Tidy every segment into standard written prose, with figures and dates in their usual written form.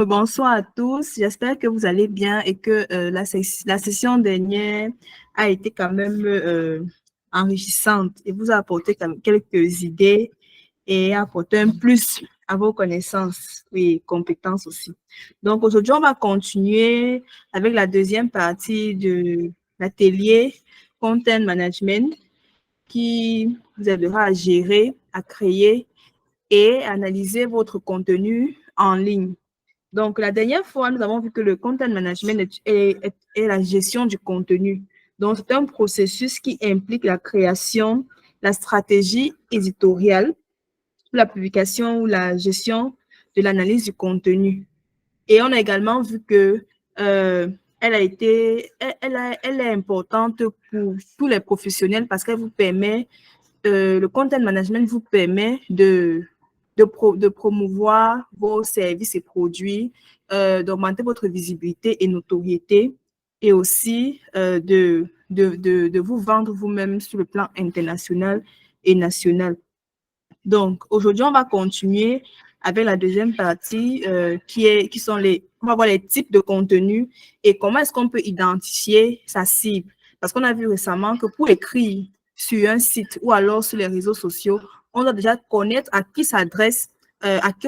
Bonsoir à tous, j'espère que vous allez bien et que la session dernière a été quand même enrichissante et vous a apporté quand même quelques idées et a apporté un plus à vos connaissances et compétences aussi. Donc aujourd'hui, on va continuer avec la deuxième partie de l'atelier Content Management qui vous aidera à gérer, à créer et analyser votre contenu en ligne. Donc, la dernière fois, nous avons vu que le content management est la gestion du contenu. Donc, c'est un processus qui implique la création, la stratégie éditoriale, la publication ou la gestion de l'analyse du contenu. Et on a également vu que elle est importante pour tous les professionnels parce qu'elle vous permet le content management vous permet de promouvoir vos services et produits, d'augmenter votre visibilité et notoriété et aussi de vous vendre vous-même sur le plan international et national. Donc, aujourd'hui, on va continuer avec la deuxième partie on va voir les types de contenus et comment est-ce qu'on peut identifier sa cible. Parce qu'on a vu récemment que pour écrire sur un site ou alors sur les réseaux sociaux, on doit déjà connaître à qui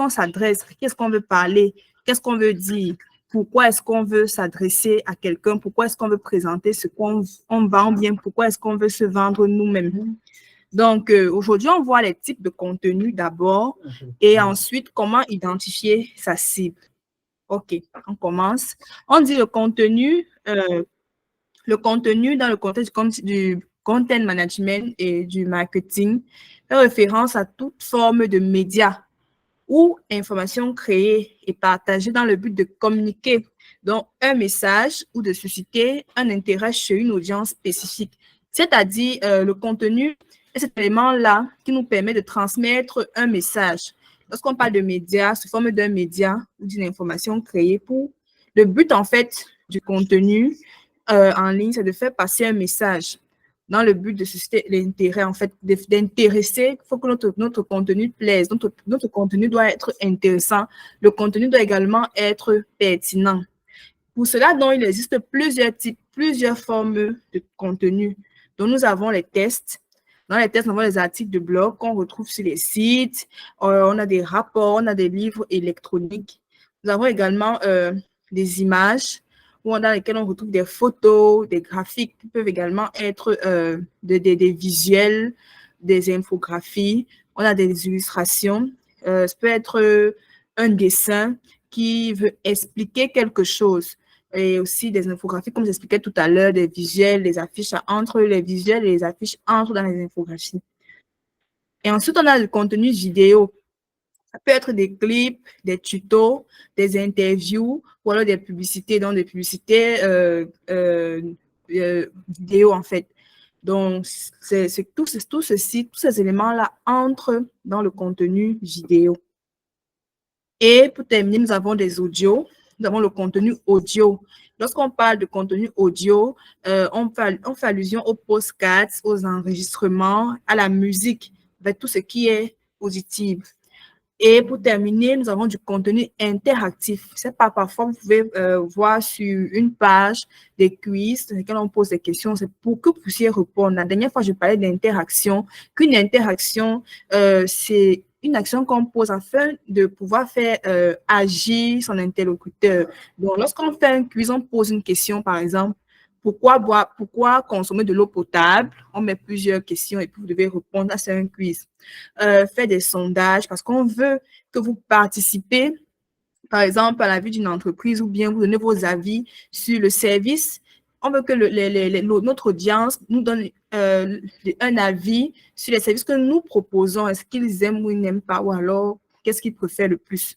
on s'adresse, qu'est-ce qu'on veut parler, qu'est-ce qu'on veut dire, pourquoi est-ce qu'on veut s'adresser à quelqu'un, pourquoi est-ce qu'on veut présenter ce qu'on vend bien, pourquoi est-ce qu'on veut se vendre nous-mêmes. Donc, aujourd'hui, on voit les types de contenus d'abord et ensuite, comment identifier sa cible. OK, on commence. On dit le contenu dans le contexte du content management et du marketing fait référence à toute forme de médias ou information créée et partagée dans le but de communiquer donc un message ou de susciter un intérêt chez une audience spécifique. C'est-à-dire, le contenu est cet élément-là qui nous permet de transmettre un message. Lorsqu'on parle de médias, sous forme d'un média ou d'une information créée le but, en fait, du contenu en ligne, c'est de faire passer un message dans le but de susciter l'intérêt, en fait, d'intéresser. Il faut que notre contenu plaise. Notre contenu doit être intéressant. Le contenu doit également être pertinent. Pour cela, donc, il existe plusieurs types, plusieurs formes de contenu. Donc, nous avons les tests. Dans les tests, nous avons les articles de blog qu'on retrouve sur les sites. On a des rapports, on a des livres électroniques. Nous avons également des images dans lesquelles on retrouve des photos, des graphiques qui peuvent également être des visuels, des infographies. On a des illustrations. Ça peut être un dessin qui veut expliquer quelque chose. Et aussi des infographies, comme j'expliquais tout à l'heure, des visuels, des affiches entre les visuels et les affiches entrent dans les infographies. Et ensuite, on a le contenu vidéo. Ça peut être des clips, des tutos, des interviews ou alors des publicités, donc des publicités vidéo en fait. Donc, tous ces éléments-là entrent dans le contenu vidéo. Et pour terminer, nous avons des audios. Nous avons le contenu audio. Lorsqu'on parle de contenu audio, on fait allusion aux podcasts, aux enregistrements, à la musique, avec tout ce qui est positif. Et pour terminer, nous avons du contenu interactif. C'est pas parfois, vous pouvez voir sur une page des quiz dans lesquels on pose des questions. C'est pour que vous puissiez répondre. La dernière fois, je parlais d'interaction. Qu'une interaction, c'est une action qu'on pose afin de pouvoir faire agir son interlocuteur. Donc, lorsqu'on fait un quiz, on pose une question, par exemple, pourquoi consommer de l'eau potable? On met plusieurs questions et puis vous devez répondre à c'est un quiz. Faire des sondages parce qu'on veut que vous participez, par exemple, à la vie d'une entreprise ou bien vous donnez vos avis sur le service. On veut que notre audience nous donne un avis sur les services que nous proposons. Est-ce qu'ils aiment ou ils n'aiment pas ou alors qu'est-ce qu'ils préfèrent le plus?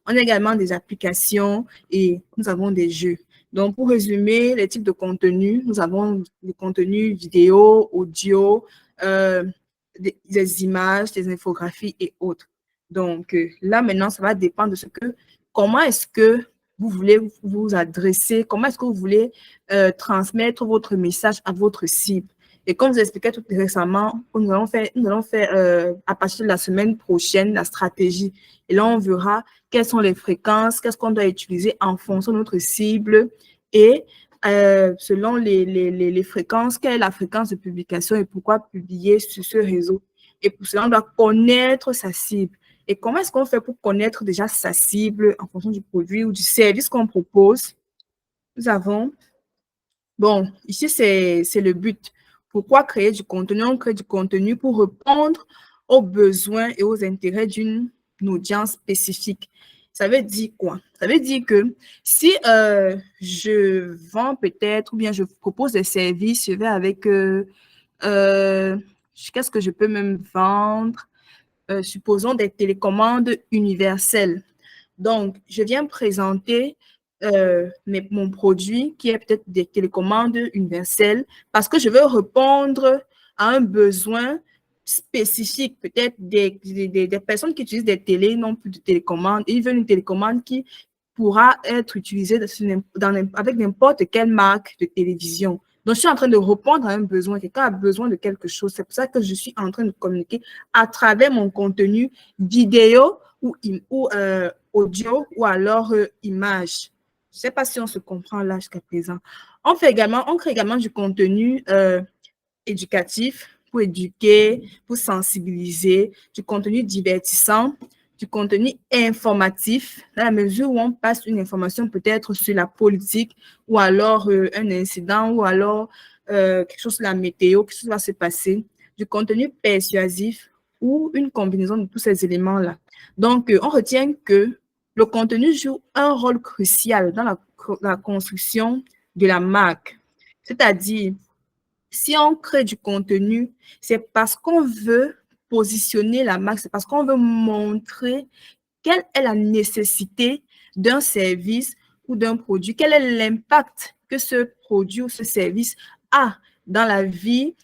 On a également des applications et nous avons des jeux. Donc, pour résumer les types de contenus, nous avons des contenus vidéo, audio, des images, des infographies et autres. Donc, là, maintenant, ça va dépendre de comment est-ce que vous voulez vous adresser, comment est-ce que vous voulez transmettre votre message à votre cible. Et comme je vous expliquais tout récemment, nous allons faire à partir de la semaine prochaine la stratégie. Et là, on verra quelles sont les fréquences, qu'est-ce qu'on doit utiliser en fonction de notre cible et selon les fréquences, quelle est la fréquence de publication et pourquoi publier sur ce réseau. Et pour cela, on doit connaître sa cible. Et comment est-ce qu'on fait pour connaître déjà sa cible en fonction du produit ou du service qu'on propose? Nous avons, bon, ici, c'est le but. Pourquoi créer du contenu? On crée du contenu pour répondre aux besoins et aux intérêts d'une audience spécifique. Ça veut dire quoi? Ça veut dire que si je vends peut-être ou bien je propose des services, je vais avec, qu'est-ce que je peux même vendre? Supposons des télécommandes universelles. Donc, je viens présenter mon produit qui est peut-être des télécommandes universelles parce que je veux répondre à un besoin spécifique. Peut-être des personnes qui utilisent des télés n'ont plus de télécommande et ils veulent une télécommande qui pourra être utilisée avec n'importe quelle marque de télévision. Donc, je suis en train de répondre à un besoin. Quelqu'un a besoin de quelque chose. C'est pour ça que je suis en train de communiquer à travers mon contenu vidéo ou audio ou alors image. Je ne sais pas si on se comprend là jusqu'à présent. On crée également du contenu éducatif pour éduquer, pour sensibiliser, du contenu divertissant, du contenu informatif, dans la mesure où on passe une information peut-être sur la politique ou alors un incident ou alors quelque chose sur la météo, quelque chose va se passer, du contenu persuasif ou une combinaison de tous ces éléments-là. Donc, on retient que le contenu joue un rôle crucial dans la construction de la marque. C'est-à-dire, si on crée du contenu, c'est parce qu'on veut positionner la marque, c'est parce qu'on veut montrer quelle est la nécessité d'un service ou d'un produit, quel est l'impact que ce produit ou ce service a dans la vie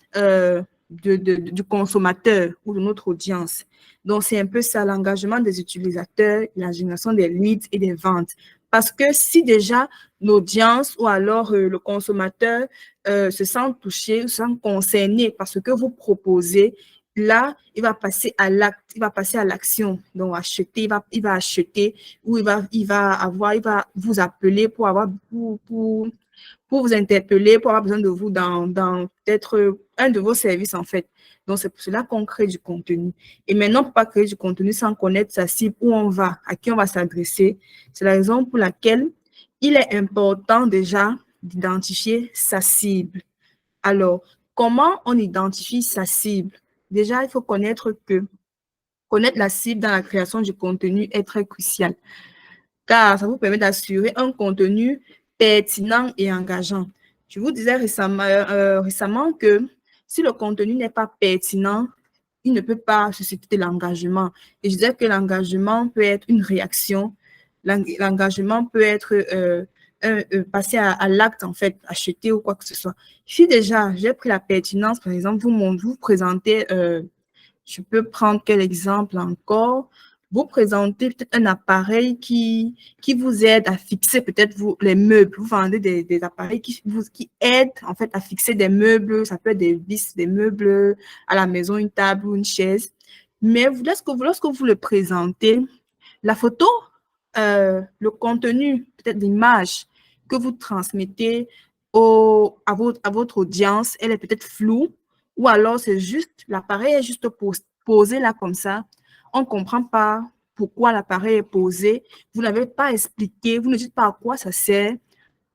du consommateur ou de notre audience. Donc, c'est un peu ça, l'engagement des utilisateurs, la génération des leads et des ventes. Parce que si déjà l'audience ou alors le consommateur se sent touché, se sent concerné par ce que vous proposez, là, il va passer à l'acte, il va passer à l'action. Donc, acheter, il va acheter ou il va vous appeler pour vous interpeller, pour avoir besoin de vous dans peut-être un de vos services, en fait. Donc, c'est pour cela qu'on crée du contenu. Et maintenant, on ne peut pas créer du contenu sans connaître sa cible, où on va, à qui on va s'adresser. C'est la raison pour laquelle il est important déjà d'identifier sa cible. Alors, comment on identifie sa cible? Déjà, il faut connaître la cible dans la création du contenu est très crucial, car ça vous permet d'assurer un contenu pertinent et engageant. Je vous disais récemment que si le contenu n'est pas pertinent, il ne peut pas susciter de l'engagement. Et je disais que l'engagement peut être une réaction, l'engagement peut être passer à l'acte, en fait, acheter ou quoi que ce soit. Si déjà j'ai pris la pertinence, par exemple, vous présentez, je peux prendre quel exemple encore? Vous présentez peut-être un appareil qui vous aide à fixer peut-être les meubles. Vous vendez des appareils qui aident en fait à fixer des meubles. Ça peut être des vis, des meubles à la maison, une table ou une chaise. Mais lorsque vous le présentez, la photo, le contenu, peut-être l'image que vous transmettez à votre audience, elle est peut-être floue ou alors c'est juste, l'appareil est juste posé là comme ça. On ne comprend pas pourquoi l'appareil est posé. Vous n'avez pas expliqué, vous ne dites pas à quoi ça sert.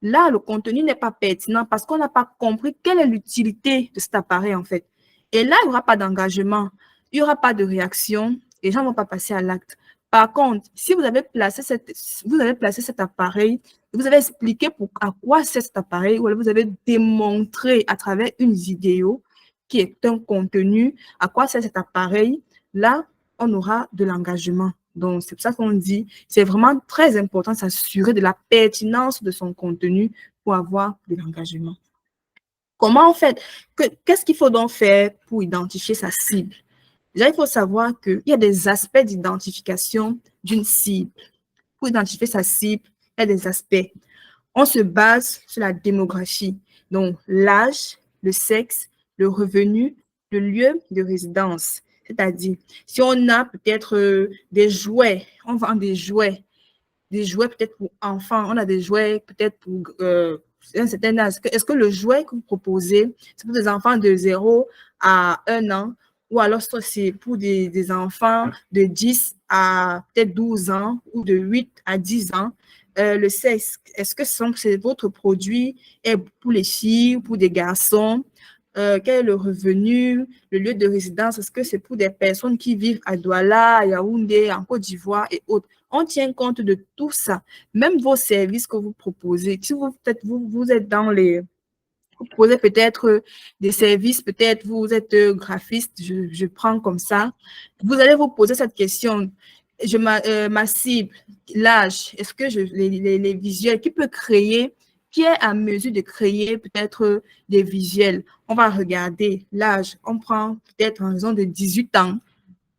Là, le contenu n'est pas pertinent parce qu'on n'a pas compris quelle est l'utilité de cet appareil en fait. Et là, il n'y aura pas d'engagement, il n'y aura pas de réaction, les gens ne vont pas passer à l'acte. Par contre, si vous avez placé cet appareil, vous avez expliqué à quoi c'est cet appareil, ou vous avez démontré à travers une vidéo qui est un contenu, à quoi c'est cet appareil, là, on aura de l'engagement. Donc, c'est pour ça qu'on dit, c'est vraiment très important de s'assurer de la pertinence de son contenu pour avoir de l'engagement. Comment on fait? Qu'est-ce qu'il faut donc faire pour identifier sa cible? Déjà, il faut savoir qu'il y a des aspects d'identification d'une cible. Pour identifier sa cible, il y a des aspects. On se base sur la démographie, donc l'âge, le sexe, le revenu, le lieu de résidence. C'est-à-dire, si on a peut-être des jouets, on vend des jouets peut-être pour enfants, on a des jouets peut-être pour un certain âge. Est-ce que le jouet que vous proposez, c'est pour des enfants de 0 à 1 an, ou alors c'est pour des enfants de 10 à peut-être 12 ans, ou de 8 à 10 ans? Le sexe, est-ce que c'est votre produit est pour les filles ou pour des garçons? Quel est le revenu, le lieu de résidence? Est-ce que c'est pour des personnes qui vivent à Douala, à Yaoundé, en Côte d'Ivoire et autres? On tient compte de tout ça. Même vos services que vous proposez. Si vous êtes dans les... Vous proposez peut-être des services, peut-être vous êtes graphiste, je prends comme ça. Vous allez vous poser cette question. Ma cible, l'âge, est-ce que les visuels, qui est à mesure de créer peut-être des visuels? On va regarder l'âge. On prend peut-être en raison de 18 ans.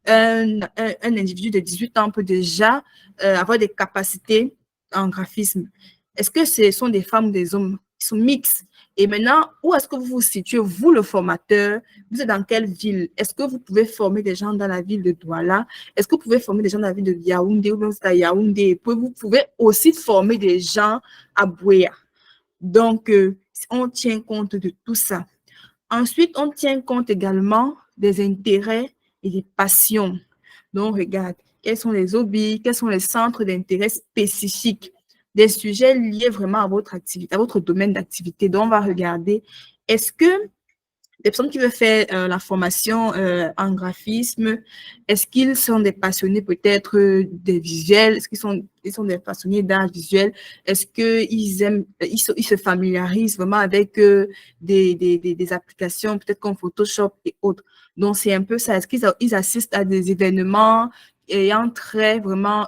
Un individu de 18 ans peut déjà avoir des capacités en graphisme. Est-ce que ce sont des femmes ou des hommes qui sont mixtes? Et maintenant, où est-ce que vous vous situez, vous le formateur? Vous êtes dans quelle ville? Est-ce que vous pouvez former des gens dans la ville de Douala? Est-ce que vous pouvez former des gens dans la ville de Yaoundé ou bien à Yaoundé? Vous pouvez aussi former des gens à Bouéa. Donc, on tient compte de tout ça. Ensuite, on tient compte également des intérêts et des passions. Donc, regarde, quels sont les hobbies, quels sont les centres d'intérêt spécifiques, des sujets liés vraiment à votre activité, à votre domaine d'activité. Donc, on va regarder, est-ce que les personnes qui veulent faire la formation en graphisme, est-ce qu'ils sont des passionnés peut-être des visuels? Est-ce ils sont des passionnés d'art visuel? Est-ce qu'ils aiment, ils se familiarisent vraiment avec des applications peut-être comme Photoshop et autres? Donc, c'est un peu ça. Est-ce qu'ils assistent à des événements ayant trait vraiment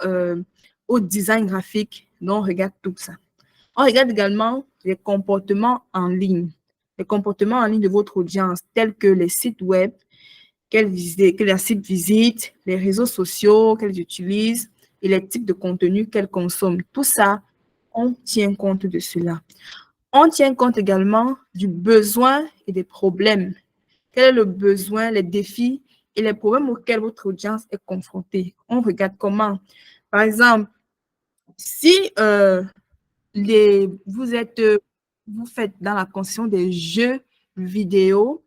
au design graphique? Donc, on regarde tout ça. On regarde également les comportements en ligne. Les comportements en ligne de votre audience, tels que les sites web, que la site visite, les réseaux sociaux qu'elles utilisent et les types de contenus qu'elles consomment. Tout ça, on tient compte de cela. On tient compte également du besoin et des problèmes. Quel est le besoin, les défis et les problèmes auxquels votre audience est confrontée? On regarde comment. Par exemple, si vous faites dans la conception des jeux vidéo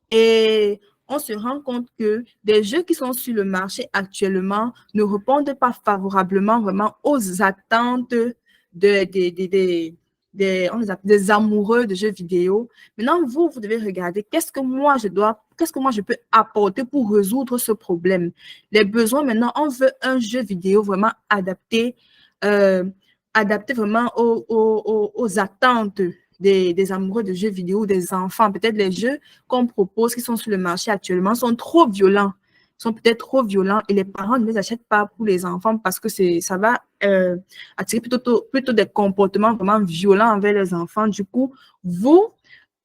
et on se rend compte que des jeux qui sont sur le marché actuellement ne répondent pas favorablement vraiment aux attentes des amoureux de jeux vidéo. Maintenant, vous devez regarder qu'est-ce que moi je peux apporter pour résoudre ce problème. Les besoins, maintenant, on veut un jeu vidéo vraiment euh, adapté vraiment aux attentes des amoureux de jeux vidéo, des enfants. Peut-être les jeux qu'on propose qui sont sur le marché actuellement sont trop violents, sont peut-être trop violents et les parents ne les achètent pas pour les enfants parce que ça va attirer plutôt des comportements vraiment violents envers les enfants. Du coup, vous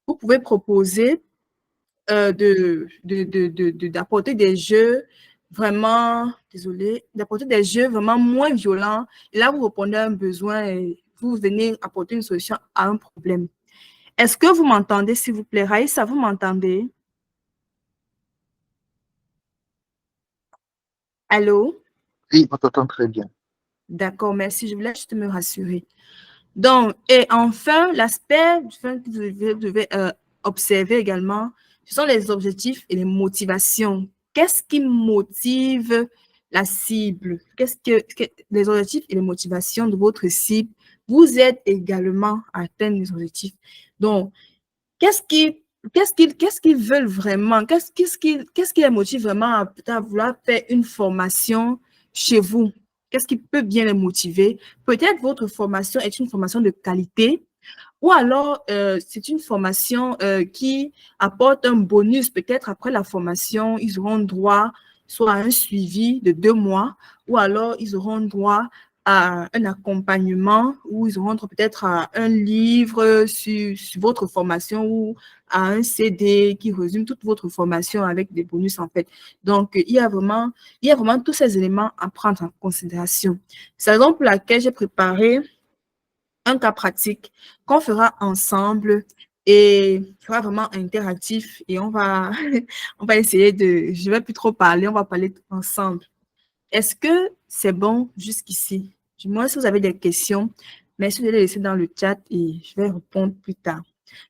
pouvez proposer d'apporter des jeux vraiment, désolé, d'apporter des jeux vraiment moins violents. Et là, vous répondez à un besoin et vous venez apporter une solution à un problème. Est-ce que vous m'entendez, s'il vous plaît? Raïssa, vous m'entendez? Allô? Oui, on t'entend très bien. D'accord, merci. Je voulais juste me rassurer. Donc, et enfin, l'aspect que vous devez observer également, ce sont les objectifs et les motivations. Qu'est-ce qui motive la cible? Les objectifs et les motivations de votre cible vous aident également à atteindre les objectifs. Donc, qu'est-ce qu'ils veulent vraiment? Qu'est-ce qui les motive vraiment à vouloir faire une formation chez vous? Qu'est-ce qui peut bien les motiver? Peut-être votre formation est une formation de qualité ou alors c'est une formation qui apporte un bonus. Peut-être après la formation, ils auront droit soit à un suivi de 2 mois ou alors ils auront droit à un accompagnement ou ils auront droit peut-être à un livre sur votre formation ou à un CD qui résume toute votre formation avec des bonus en fait. Donc, il y a vraiment tous ces éléments à prendre en considération. C'est la raison pour laquelle j'ai préparé un cas pratique qu'on fera ensemble et ce sera vraiment interactif et on va, on va essayer de, je ne vais plus trop parler, on va parler ensemble. Est-ce que c'est bon jusqu'ici? Du moins, si vous avez des questions, merci de les laisser dans le chat et je vais répondre plus tard.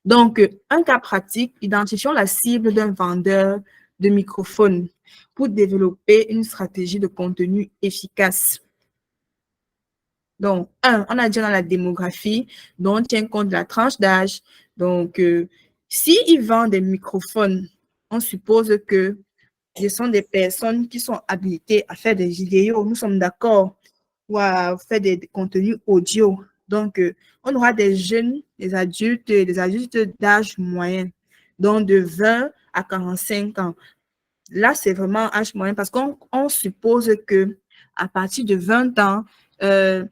Donc, un cas pratique, identifions la cible d'un vendeur de microphones pour développer une stratégie de contenu efficace. Donc, on a déjà dans la démographie, dont on tient compte de la tranche d'âge. Donc, s'ils vendent des microphones, on suppose que ce sont des personnes qui sont habilitées à faire des vidéos, nous sommes d'accord, ou à faire des contenus audio. Donc, on aura des jeunes, des adultes d'âge moyen, donc de 20 à 45 ans. Là, c'est vraiment âge moyen parce qu'on suppose que à partir de 20 ans, un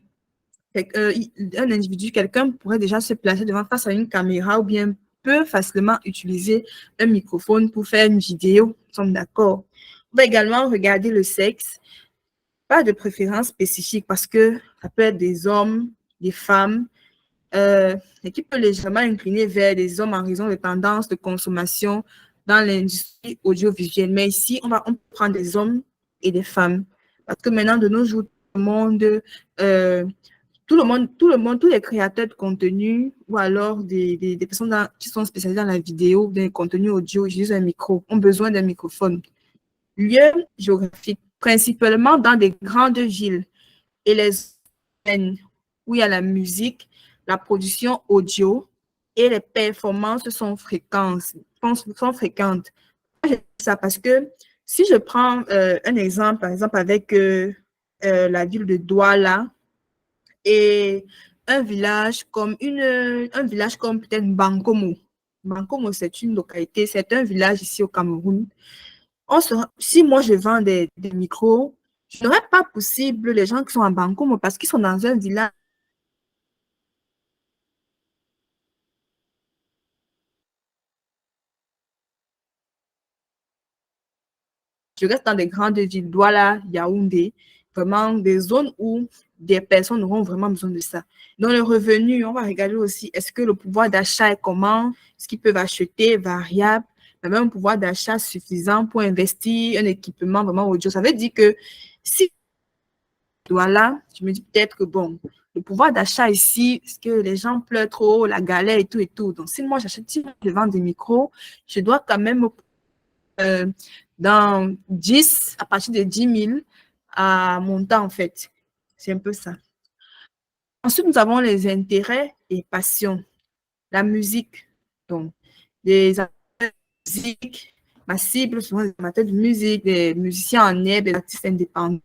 individu, quelqu'un pourrait déjà se placer devant face à une caméra ou bien peut facilement utiliser un microphone pour faire une vidéo. Nous sommes d'accord. On va également regarder le sexe. Pas de préférence spécifique parce que ça peut être des hommes, des femmes, et qui peut légèrement incliner vers des hommes en raison de tendances de consommation dans l'industrie audiovisuelle. Mais ici, on prend des hommes et des femmes. Parce que maintenant, de nos jours, tous les créateurs de contenu ou alors des personnes qui sont spécialisées dans la vidéo, des contenus audio, utilisent un micro, ont besoin d'un microphone. Lieu géographique, principalement dans des grandes villes et les zones où il y a la musique, la production audio et les performances sont fréquentes. Je dis ça parce que si je prends un exemple, par exemple avec la ville de Douala et un village comme peut-être Bankomo. Bankomo, c'est une localité, c'est un village ici au Cameroun. Si moi je vends des micros, ce n'aurait pas possible les gens qui sont à Bankomo parce qu'ils sont dans un village. Je reste dans des grandes villes, Douala, Yaoundé, vraiment des zones où des personnes auront vraiment besoin de ça. Dans le revenu, on va regarder aussi, est-ce que le pouvoir d'achat est comment? Ce qu'ils peuvent acheter, variable, mais même un pouvoir d'achat suffisant pour investir un équipement vraiment audio. Ça veut dire que si Douala, je me dis peut-être que bon, le pouvoir d'achat ici, est-ce que les gens pleurent trop, la galère et tout et tout. Donc, si moi j'achète, si je vends des micros, je dois quand même dans 10, à partir de 10 000 à monter en fait. C'est un peu ça. Ensuite, nous avons les intérêts et passions. La musique, donc des amateurs de musique, ma cible sont des amateurs de musique, des musiciens en herbe, des artistes indépendants.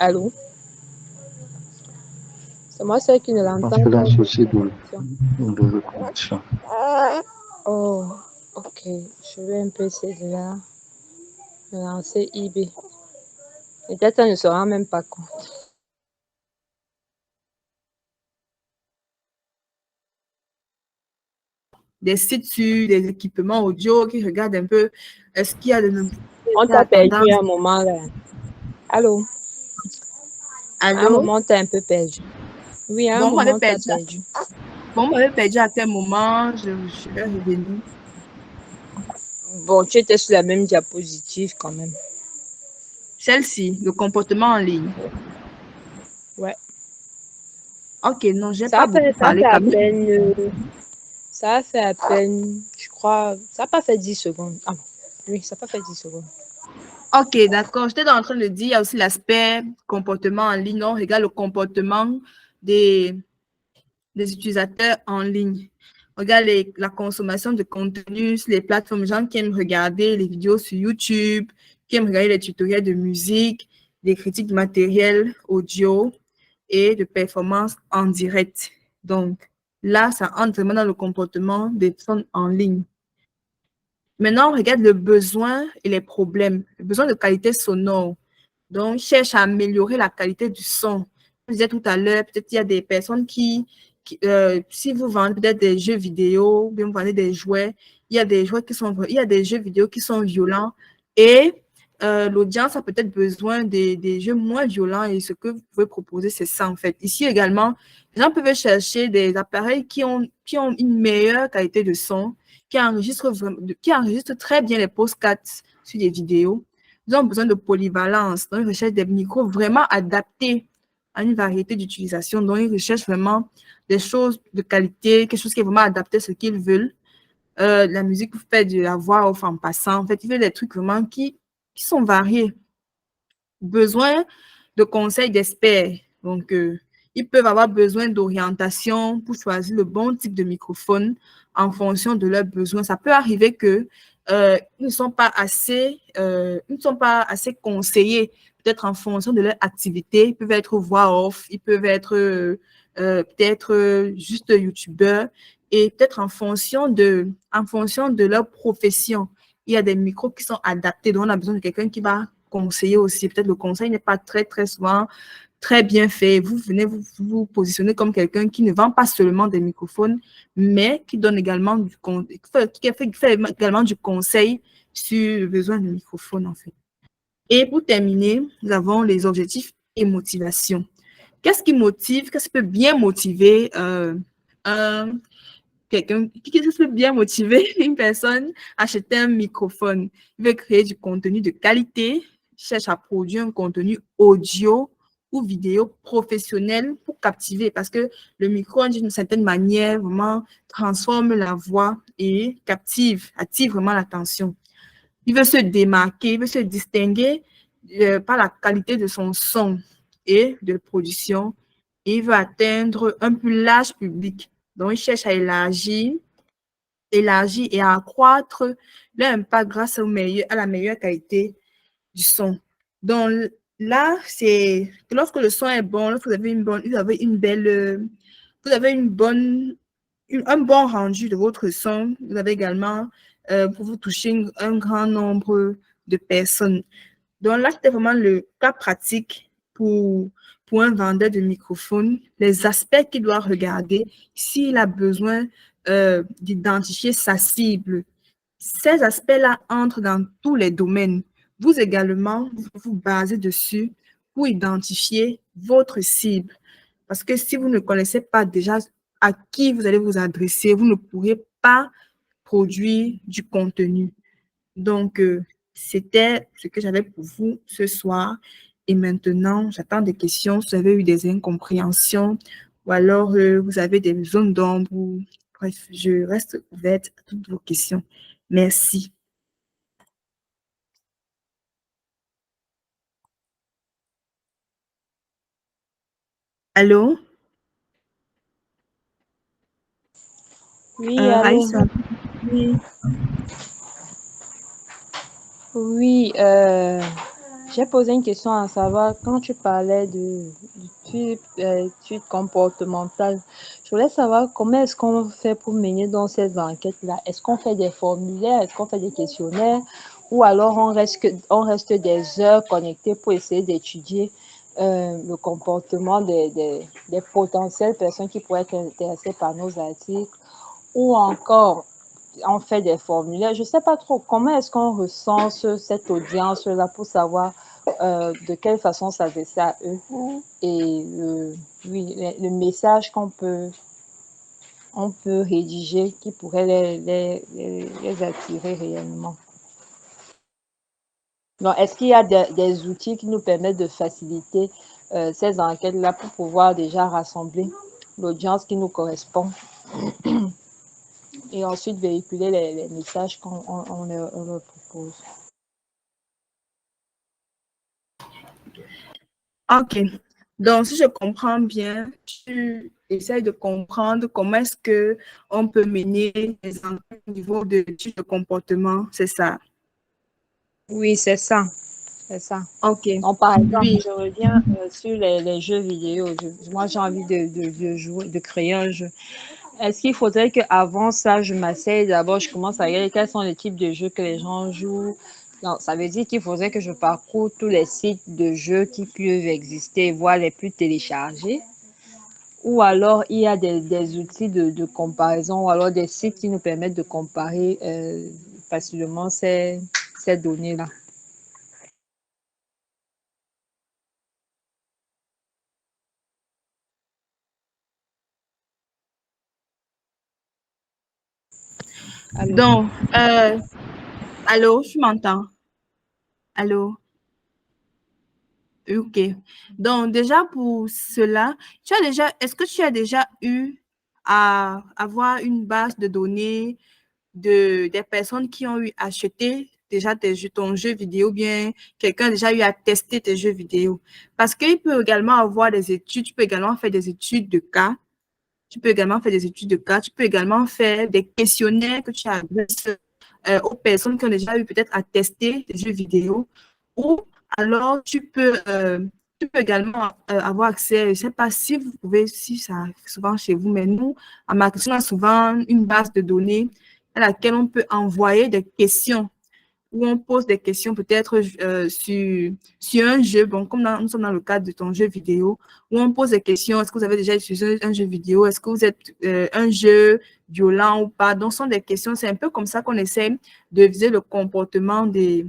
Allô? C'est moi celle qui ne l'entend pas. Là, souci de connexion. Oh, ok. Je vais un peu essayer de lancer eBay. Peut-être ça ne se rend même pas compte. Des sites sur des équipements audio qui regardent un peu est-ce qu'il y a de On t'a perdu à un moment là. Allô? Allô? À un moment, t'as un peu perdu. Oui, à un moment, t'as perdu. Bon, on m'avait perdu à quel moment? Je vais revenir. Bon, tu étais sur la même diapositive quand même. Celle-ci, le comportement en ligne. Ouais. Ok, non, j'ai pas beaucoup parlé ça quand même. Ça a fait à peine, je crois, ça n'a pas fait 10 secondes. Ah oui, ça n'a pas fait 10 secondes. Ok, d'accord. J'étais en train de dire, il y a aussi l'aspect comportement en ligne. On regarde le comportement des utilisateurs en ligne. On regarde la consommation de contenu sur les plateformes. Les gens qui aiment regarder les vidéos sur YouTube, qui aiment regarder les tutoriels de musique, des critiques de matériel audio et de performance en direct. Donc, là, ça entre vraiment dans le comportement des personnes en ligne. Maintenant, on regarde le besoin et les problèmes. Le besoin de qualité sonore. Donc, cherche à améliorer la qualité du son. Je disais tout à l'heure, peut-être il y a des personnes qui si vous vendez peut-être des jeux vidéo, bien vous vendez des jouets, il y a des jeux vidéo qui sont violents et l'audience a peut-être besoin des jeux moins violents et ce que vous pouvez proposer, c'est ça en fait. Ici également, les gens peuvent chercher des appareils qui ont une meilleure qualité de son, qui enregistrent très bien les podcasts sur les vidéos. Ils ont besoin de polyvalence, donc ils recherchent des micros vraiment adaptés à une variété d'utilisation. Donc, ils recherchent vraiment des choses de qualité, quelque chose qui est vraiment adapté à ce qu'ils veulent. La musique, vous faites de la voix off en passant. En fait, ils veulent des trucs vraiment qui sont variés. Besoin de conseils d'experts. Donc, ils peuvent avoir besoin d'orientation pour choisir le bon type de microphone en fonction de leurs besoins. Ça peut arriver que ils ne sont pas assez conseillés, peut-être en fonction de leur activité. Ils peuvent être voix off, ils peuvent être peut-être juste youtubeurs et peut-être en fonction de leur profession. Il y a des micros qui sont adaptés, donc on a besoin de quelqu'un qui va conseiller aussi. Peut-être le conseil n'est pas très souvent très bien fait. Vous venez vous positionner comme quelqu'un qui ne vend pas seulement des microphones, mais qui donne également qui fait également du conseil sur le besoin de microphones, en fait. Et pour terminer, nous avons les objectifs et motivation. Qu'est-ce qui motive, qu'est-ce qui peut bien motiver quelqu'un qui peut bien motiver une personne à acheter un microphone? Il veut créer du contenu de qualité, cherche à produire un contenu audio ou vidéo professionnel pour captiver, parce que le micro, d'une certaine manière, vraiment transforme la voix et attire vraiment l'attention. Il veut se démarquer, il veut se distinguer par la qualité de son son et de production. Et il veut atteindre un plus large public. Donc, il cherche à élargir et à accroître l'impact grâce à la meilleure qualité du son. Donc, là, c'est que lorsque le son est bon, lorsque vous avez un bon rendu de votre son, vous avez également pour vous toucher un grand nombre de personnes. Donc là, c'était vraiment le cas pratique pour un vendeur de microphone, les aspects qu'il doit regarder s'il a besoin d'identifier sa cible. Ces aspects-là entrent dans tous les domaines. Vous également, vous vous basez dessus pour identifier votre cible. Parce que si vous ne connaissez pas déjà à qui vous allez vous adresser, vous ne pourrez pas produire du contenu. Donc, c'était ce que j'avais pour vous ce soir. Et maintenant, j'attends des questions. Si vous avez eu des incompréhensions ou alors vous avez des zones d'ombre. Bref, je reste ouverte à toutes vos questions. Merci. Allô? Oui, allô. Aïssa. Oui. Oui, j'ai posé une question à savoir quand tu parlais du type comportemental. Je voulais savoir comment est-ce qu'on fait pour mener dans ces enquêtes-là. Est-ce qu'on fait des formulaires, est-ce qu'on fait des questionnaires ou alors on reste des heures connectées pour essayer d'étudier le comportement des potentielles personnes qui pourraient être intéressées par nos articles ou encore on fait des formulaires. Je ne sais pas trop comment est-ce qu'on recense cette audience-là pour savoir de quelle façon s'adresser à eux et le message on peut rédiger qui pourrait les attirer réellement. Donc, est-ce qu'il y a des outils qui nous permettent de faciliter ces enquêtes-là pour pouvoir déjà rassembler l'audience qui nous correspond et ensuite véhiculer les messages qu'on leur propose? OK. Donc, si je comprends bien, tu essayes de comprendre comment est-ce qu'on peut mener les enquêtes au niveau de l'étude de comportement, c'est ça? Oui, c'est ça. C'est ça. OK. Donc, par exemple, Oui. je reviens sur les jeux vidéo. Moi, j'ai envie de jouer, de créer un jeu. Est-ce qu'il faudrait qu'avant ça, je m'asseye d'abord, je commence à regarder quels sont les types de jeux que les gens jouent? Non, ça veut dire qu'il faudrait que je parcours tous les sites de jeux qui peuvent exister, voir les plus téléchargés. ou alors il y a des outils de comparaison ou alors des sites qui nous permettent de comparer facilement ces données-là. Allô? Donc, allô, tu m'entends? Allô? Ok. Donc, déjà pour cela, est-ce que tu as déjà eu à avoir une base de données des personnes qui ont eu acheté déjà ton jeu vidéo, bien quelqu'un a déjà eu à tester tes jeux vidéo? Parce qu'il peut également avoir des études, tu peux également faire des études de cas. Tu peux également faire des études de cas. Tu peux également faire des questionnaires que tu adresses aux personnes qui ont déjà eu peut-être à tester des jeux vidéo. Ou alors, tu peux également avoir accès, je ne sais pas si vous pouvez, si ça arrive souvent chez vous, mais nous, en marketing, on a souvent une base de données à laquelle on peut envoyer des questions où on pose des questions peut-être sur un jeu, bon, comme nous sommes dans le cadre de ton jeu vidéo, où on pose des questions, est-ce que vous avez déjà utilisé un jeu vidéo, est-ce que vous êtes un jeu violent ou pas, donc ce sont des questions, c'est un peu comme ça qu'on essaie de viser le comportement des,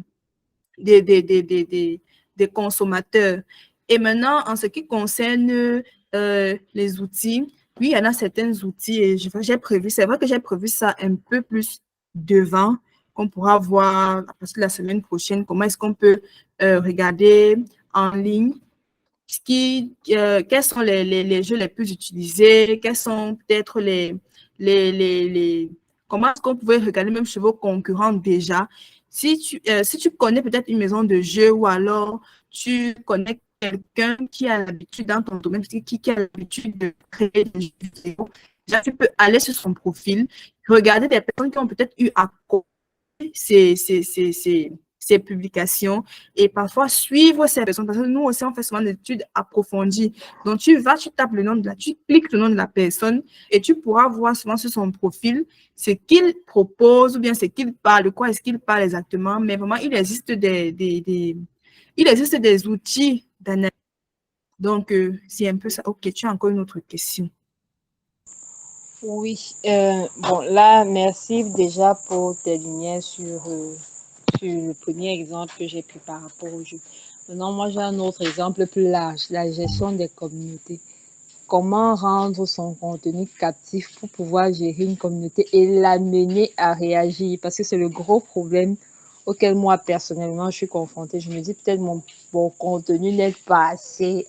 des, des, des, des, des consommateurs. Et maintenant, en ce qui concerne les outils, oui, il y en a certains outils et j'ai prévu, c'est vrai que j'ai prévu ça un peu plus devant, qu'on pourra voir à partir de la semaine prochaine, comment est-ce qu'on peut regarder en ligne quels sont les jeux les plus utilisés, quels sont peut-être comment est-ce qu'on pouvait regarder même chez vos concurrents déjà. Si tu connais peut-être une maison de jeux ou alors tu connais quelqu'un qui a l'habitude dans ton domaine, qui a l'habitude de créer des jeux vidéo, déjà tu peux aller sur son profil, regarder des personnes qui ont peut-être eu à ces publications et parfois suivre ces personnes parce que nous aussi on fait souvent des études approfondies. Donc tu vas, tu tapes le nom tu cliques le nom de la personne et tu pourras voir souvent sur son profil ce qu'il propose ou bien ce qu'il parle, de quoi est-ce qu'il parle exactement. Mais vraiment, il existe il existe des outils d'analyse. Donc, c'est un peu ça. Ok, tu as encore une autre question. Oui, bon là, merci déjà pour tes lumières sur le premier exemple que j'ai pris par rapport au jeu. Maintenant, moi, j'ai un autre exemple plus large, la gestion des communautés. Comment rendre son contenu captif pour pouvoir gérer une communauté et l'amener à réagir? Parce que c'est le gros problème auquel moi, personnellement, je suis confrontée. Je me dis peut-être mon contenu n'est pas assez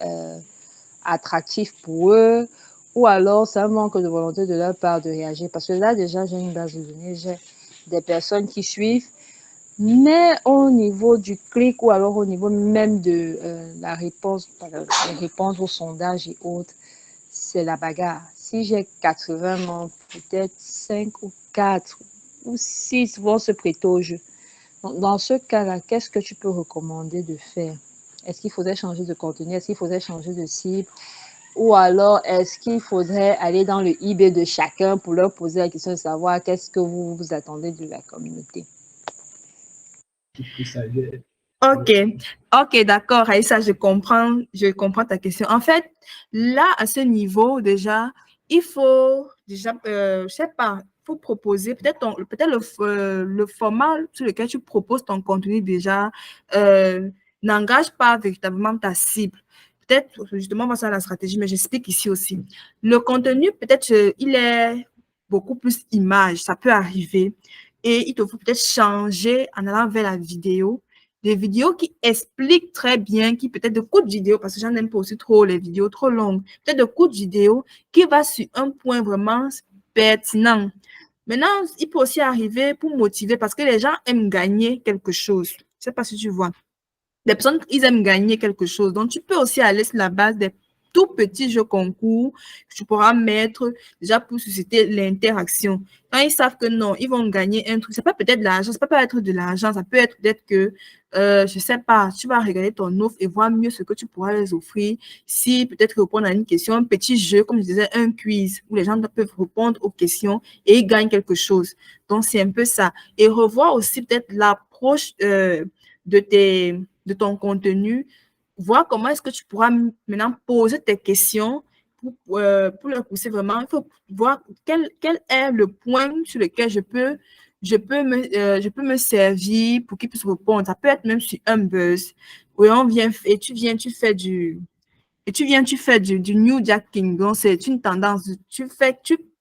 attractif pour eux, ou alors c'est un manque de volonté de leur part de réagir. Parce que là, déjà, j'ai une base de données, j'ai des personnes qui suivent, mais au niveau du clic ou alors au niveau même de la réponse, les réponses aux sondages et autres, c'est la bagarre. Si j'ai 80 membres, peut-être 5 ou 4 ou 6 vont se prêter au jeu. Donc, dans ce cas-là, qu'est-ce que tu peux recommander de faire? Est-ce qu'il faudrait changer de contenu? Est-ce qu'il faudrait changer de cible? Ou alors, est-ce qu'il faudrait aller dans le eBay de chacun pour leur poser la question de savoir qu'est-ce que vous attendez de la communauté? Ok, ok, d'accord, Aïssa, je comprends ta question. En fait, là, à ce niveau, déjà, il faut déjà, je sais pas, faut proposer peut-être le format sur lequel tu proposes ton contenu déjà n'engage pas véritablement ta cible. Peut-être, justement, on va faire la stratégie, mais j'explique ici aussi. Le contenu, peut-être, il est beaucoup plus image, ça peut arriver. Et il te faut peut-être changer en allant vers la vidéo des vidéos qui expliquent très bien, qui peut-être de courtes vidéos, parce que j'en aime pas aussi trop les vidéos trop longues, peut-être de courtes vidéos qui va sur un point vraiment pertinent. Maintenant, il peut aussi arriver pour motiver, parce que les gens aiment gagner quelque chose. Je ne sais pas si tu vois. Les personnes, ils aiment gagner quelque chose. Donc, tu peux aussi aller sur la base des tout petits jeux concours que tu pourras mettre déjà pour susciter l'interaction. Quand ils savent que non, ils vont gagner un truc, ça peut peut-être de l'argent, ça peut pas être de l'argent, ça peut être peut-être que, je sais pas, tu vas regarder ton offre et voir mieux ce que tu pourras les offrir. Si peut-être répondre à une question, un petit jeu, comme je disais, un quiz, où les gens peuvent répondre aux questions et ils gagnent quelque chose. Donc, c'est un peu ça. Et revoir aussi peut-être l'approche de ton contenu, voir comment est-ce que tu pourras maintenant poser tes questions pour le pousser vraiment, il faut voir quel est le point sur lequel je peux me servir pour qu'il puisse répondre. Ça peut être même sur un buzz où on vient et tu fais du New Jacking. Donc, c'est une tendance. Tu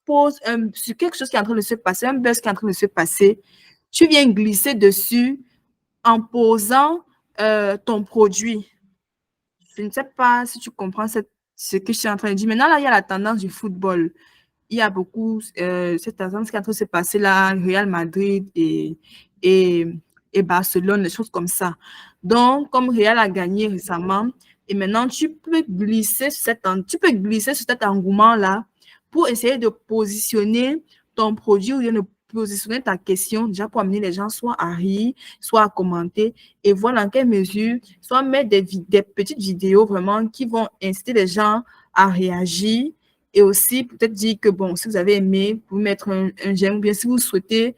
poses sur quelque chose qui est en train de se passer, un buzz qui est en train de se passer. Tu viens glisser dessus en posant ton produit. Je ne sais pas si tu comprends ce que je suis en train de dire. Maintenant, là, il y a la tendance du football. Il y a beaucoup cette tendance qui est en train de se passer là, Real Madrid et, et Barcelone, des choses comme ça. Donc, comme Real a gagné récemment, et maintenant, tu peux glisser sur cet engouement-là pour essayer de positionner ton produit ou de positionner ta question déjà pour amener les gens soit à rire, soit à commenter et voir dans quelle mesure, soit mettre des petites vidéos vraiment qui vont inciter les gens à réagir et aussi peut-être dire que bon, si vous avez aimé, vous mettre un j'aime ou bien si vous souhaitez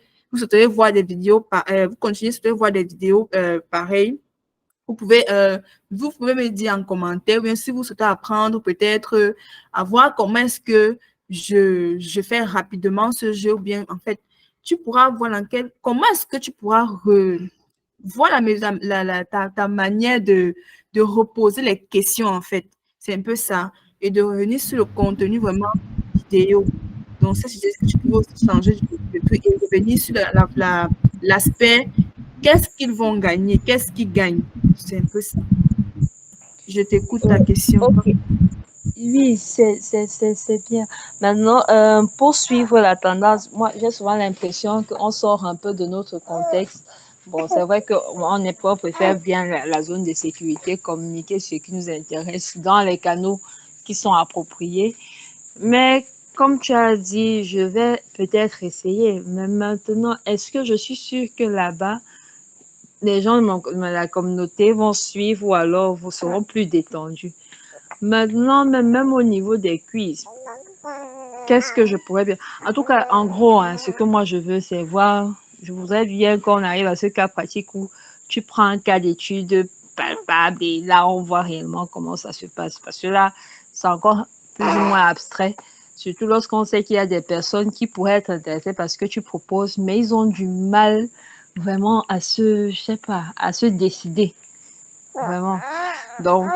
voir des vidéos, vous continuez à voir des vidéos pareilles. Vous pouvez me dire en commentaire, ou bien si vous souhaitez apprendre peut-être à voir comment est-ce que je fais rapidement ce jeu, ou bien en fait, tu pourras voir comment est-ce que tu pourras voir ta manière de reposer les questions en fait. C'est un peu ça. Et de revenir sur le contenu vraiment vidéo. Donc, ça, c'est ce que tu peux aussi changer de truc et revenir sur l'aspect qu'est-ce qu'ils vont gagner, qu'est-ce qu'ils gagnent. C'est un peu ça. Je t'écoute ta question. Ok. Oui, c'est bien. Maintenant, pour suivre la tendance, moi, j'ai souvent l'impression qu'on sort un peu de notre contexte. Bon, c'est vrai qu'on est pas préfère bien la zone de sécurité, communiquer ce qui nous intéresse dans les canaux qui sont appropriés. Mais comme tu as dit, je vais peut-être essayer. Mais maintenant, est-ce que je suis sûre que là-bas, les gens de la communauté vont suivre ou alors vous seront plus détendus? Maintenant, même au niveau des quiz, qu'est-ce que je pourrais bien... En tout cas, en gros, hein, ce que moi je veux, c'est voir... Je voudrais bien qu'on arrive à ce cas pratique où tu prends un cas d'étude palpable et là, on voit réellement comment ça se passe. Parce que là, c'est encore plus ou moins abstrait. Surtout lorsqu'on sait qu'il y a des personnes qui pourraient être intéressées par ce que tu proposes, mais ils ont du mal vraiment je sais pas, à se décider. Vraiment. Donc,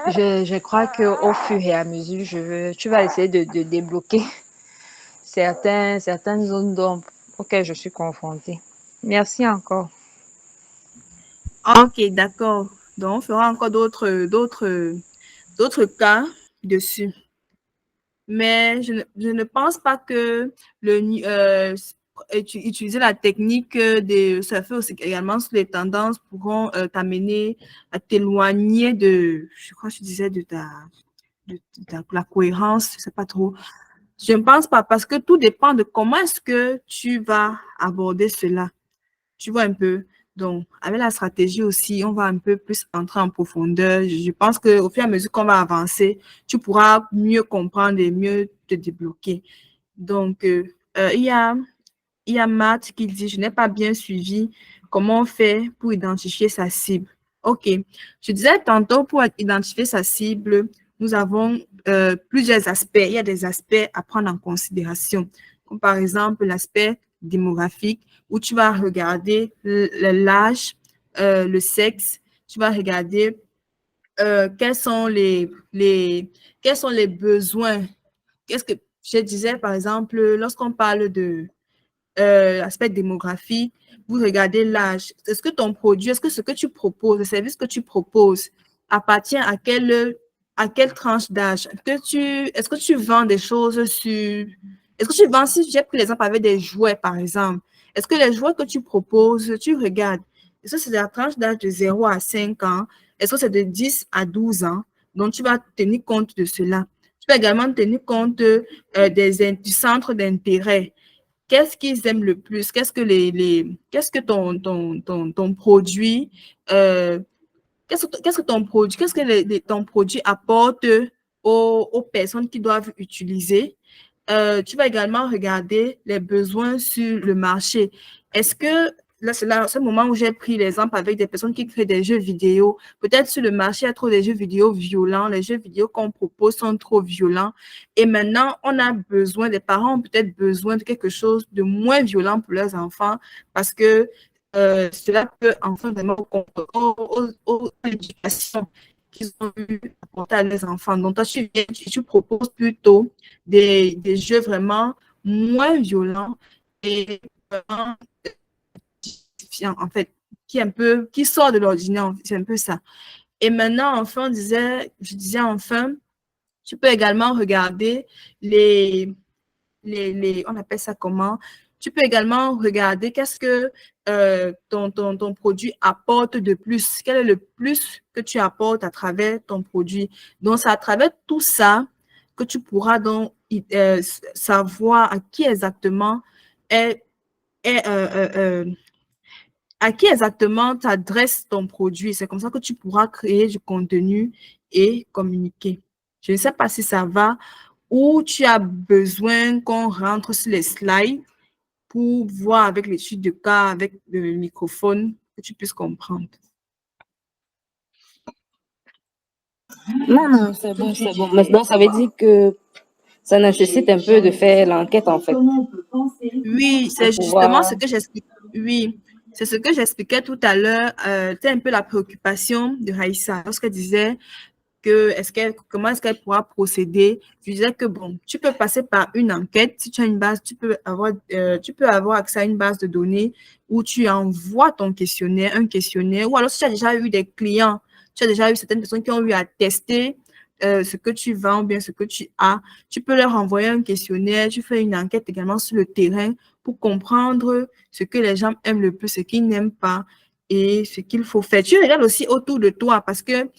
je crois qu'au fur et à mesure, tu vas essayer de débloquer certaines zones d'ombre auxquelles je suis confrontée. Merci encore. Ok, d'accord. Donc, on fera encore d'autres cas dessus. Mais je ne pense pas que utiliser la technique de surfer aussi également sur les tendances pourront t'amener à t'éloigner je crois que je disais, de la cohérence, je ne sais pas trop. Je ne pense pas parce que tout dépend de comment est-ce que tu vas aborder cela. Tu vois un peu. Donc, avec la stratégie aussi, on va un peu plus entrer en profondeur. Je pense qu'au fur et à mesure qu'on va avancer, tu pourras mieux comprendre et mieux te débloquer. Donc, il y a Matt qui dit, je n'ai pas bien suivi comment on fait pour identifier sa cible. OK. Je disais tantôt, pour identifier sa cible, nous avons plusieurs aspects. Il y a des aspects à prendre en considération, comme par exemple l'aspect démographique, où tu vas regarder l'âge, le sexe, tu vas regarder quels sont quels sont les besoins. Qu'est-ce que je disais, par exemple, lorsqu'on parle de aspect démographique, vous regardez l'âge. Est-ce que ton produit, est-ce que ce que tu proposes, le service que tu proposes appartient à quelle tranche d'âge? Est-ce que tu vends des choses est-ce que tu vends, si j'ai pris l'exemple avec des jouets, par exemple, est-ce que les jouets que tu proposes, tu regardes, est-ce que c'est la tranche d'âge de 0 à 5 ans? Est-ce que c'est de 10 à 12 ans? Donc, tu vas tenir compte de cela. Tu vas également tenir compte du centre d'intérêt. Qu'est-ce qu'ils aiment le plus? Qu'est-ce que ton produit, qu'est-ce que ton produit apporte aux personnes qui doivent utiliser? Tu vas également regarder les besoins sur le marché. Est-ce que là, c'est là, ce moment où j'ai pris l'exemple avec des personnes qui créent des jeux vidéo. Peut-être sur le marché, il y a trop de jeux vidéo violents. Les jeux vidéo qu'on propose sont trop violents. Et maintenant, on a besoin, les parents ont peut-être besoin de quelque chose de moins violent pour leurs enfants parce que cela peut enfin vraiment aux éducations qu'ils ont eu apporter à leurs enfants. Donc, toi, tu proposes plutôt des jeux vraiment moins violents et vraiment en fait, qui sort de l'ordinaire, c'est un peu ça. Et maintenant, enfin, je disais enfin, tu peux également regarder on appelle ça comment? Tu peux également regarder qu'est-ce que ton produit apporte de plus. Quel est le plus que tu apportes à travers ton produit? Donc, c'est à travers tout ça que tu pourras donc savoir à qui exactement est, est à qui exactement t'adresses ton produit. C'est comme ça que tu pourras créer du contenu et communiquer. Je ne sais pas si ça va ou tu as besoin qu'on rentre sur les slides pour voir avec l'étude de cas, avec le microphone, que tu puisses comprendre. Non, non, c'est bon, c'est bon. Maintenant, ça veut dire que ça nécessite un peu de faire l'enquête, en fait. Oui, c'est justement ce que j'expliquais. Oui, c'est ce que j'expliquais tout à l'heure. C'est un peu la préoccupation de Raïssa lorsqu'elle disait comment est-ce qu'elle pourra procéder. Je disais que bon, tu peux passer par une enquête. Si tu as une base, tu peux avoir accès à une base de données où tu envoies ton questionnaire, un questionnaire, ou alors si tu as déjà eu des clients, tu as déjà eu certaines personnes qui ont eu à tester ce que tu vends ou bien ce que tu as, tu peux leur envoyer un questionnaire, tu fais une enquête également sur le terrain pour comprendre ce que les gens aiment le plus, ce qu'ils n'aiment pas et ce qu'il faut faire. Tu regardes aussi autour de toi parce que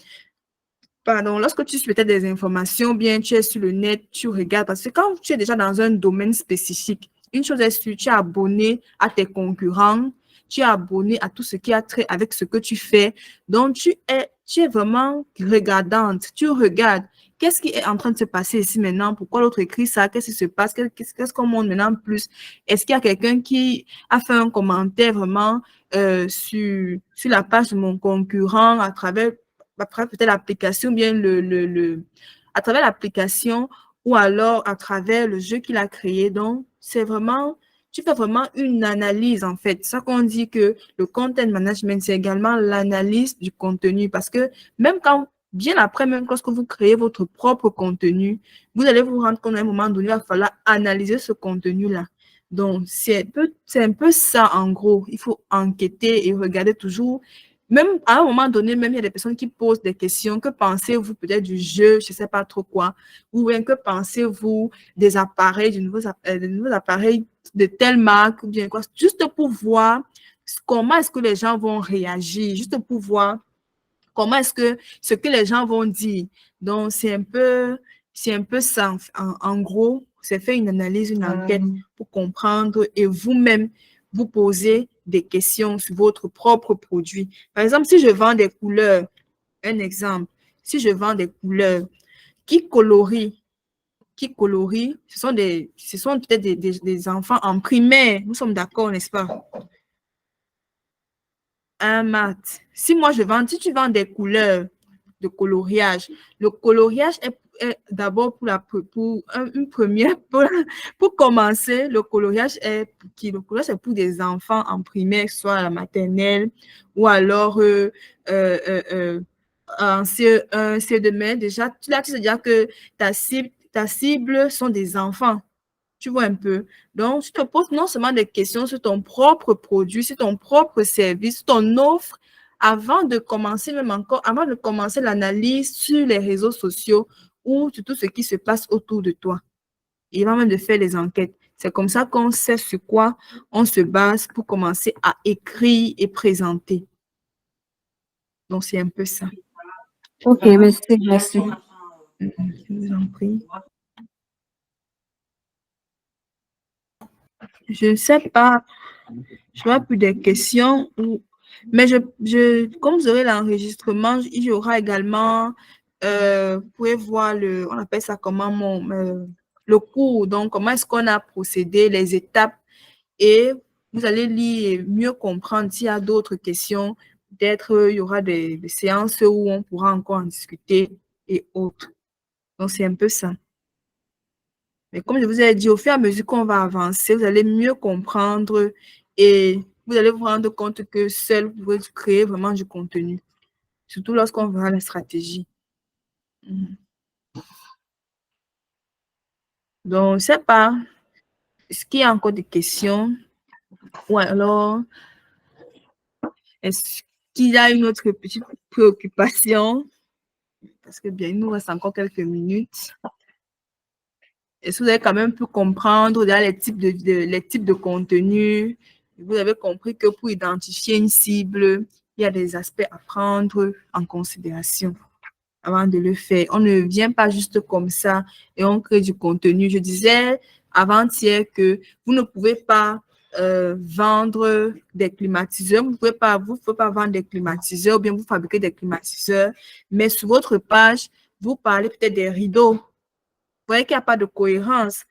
pardon, lorsque tu suis peut-être des informations, bien tu es sur le net, tu regardes, parce que quand tu es déjà dans un domaine spécifique, une chose est sûre, tu es abonné à tes concurrents, tu es abonné à tout ce qui a trait avec ce que tu fais. Donc, tu es vraiment regardante, tu regardes qu'est-ce qui est en train de se passer ici maintenant, pourquoi l'autre écrit ça, qu'est-ce qui se passe, qu'est-ce qu'on montre maintenant plus. Est-ce qu'il y a quelqu'un qui a fait un commentaire vraiment sur la page de mon concurrent à travers peut-être l'application, bien à travers l'application ou alors à travers le jeu qu'il a créé. Donc, c'est vraiment, tu fais vraiment une analyse en fait. C'est ça qu'on dit que le content management, c'est également l'analyse du contenu parce que même quand, bien après, même lorsque vous créez votre propre contenu, vous allez vous rendre compte à un moment donné, il va falloir analyser ce contenu-là. Donc, c'est un peu ça en gros. Il faut enquêter et regarder toujours même à un moment donné, même il y a des personnes qui posent des questions. Que pensez-vous peut-être du jeu, je ne sais pas trop quoi, ou bien que pensez-vous des appareils, des nouveaux appareils de telle marque, ou bien quoi, juste pour voir comment est-ce que les gens vont réagir, juste pour voir comment est-ce que ce que les gens vont dire. Donc, c'est un peu ça. En gros, c'est faire une analyse, une enquête pour comprendre et vous-même vous poser des questions sur votre propre produit. Par exemple, si je vends des couleurs, un exemple, si je vends des couleurs qui colorient, ce sont peut-être des enfants en primaire. Nous sommes d'accord, n'est-ce pas? Un mat. Si tu vends des couleurs de coloriage, le coloriage est d'abord une première, pour commencer, le coloriage est pour des enfants en primaire, soit à la maternelle, ou alors en CE1, CE2, mais déjà, là, tu sais déjà que ta cible sont des enfants. Tu vois un peu. Donc, tu te poses non seulement des questions sur ton propre produit, sur ton propre service, sur ton offre, avant de commencer avant de commencer l'analyse sur les réseaux sociaux ou sur tout ce qui se passe autour de toi. Et avant même de faire les enquêtes. C'est comme ça qu'on sait sur quoi on se base pour commencer à écrire et présenter. Donc, c'est un peu ça. Ok, merci, merci. Je vous en prie. Je ne sais pas, je vois plus des questions, mais comme vous aurez l'enregistrement, il y aura également, vous pouvez voir on appelle ça comment, le cours, donc comment est-ce qu'on a procédé, les étapes, et Vous allez lire et mieux comprendre s'il y a d'autres questions. Peut-être il y aura des séances où on pourra encore en discuter et autres. Donc, c'est un peu ça. Mais comme je vous ai dit, au fur et à mesure qu'on va avancer, vous allez mieux comprendre et vous allez vous rendre compte que seul, vous pouvez créer vraiment du contenu. Surtout lorsqu'on verra la stratégie. Donc, je ne sais pas, est-ce qu'il y a encore des questions? Ou alors, est-ce qu'il y a une autre petite préoccupation? Parce que bien, il nous reste encore quelques minutes. Est-ce que vous avez quand même pu comprendre les types de contenus? Vous avez compris que pour identifier une cible, il y a des aspects à prendre en considération avant de le faire. On ne vient pas juste comme ça et on crée du contenu. Je disais avant-hier que vous ne pouvez pas vendre des climatiseurs. Vous ne pouvez pas vendre des climatiseurs ou bien vous fabriquer des climatiseurs. Mais sur votre page, vous parlez peut-être des rideaux. Vous voyez qu'il n'y a pas de cohérence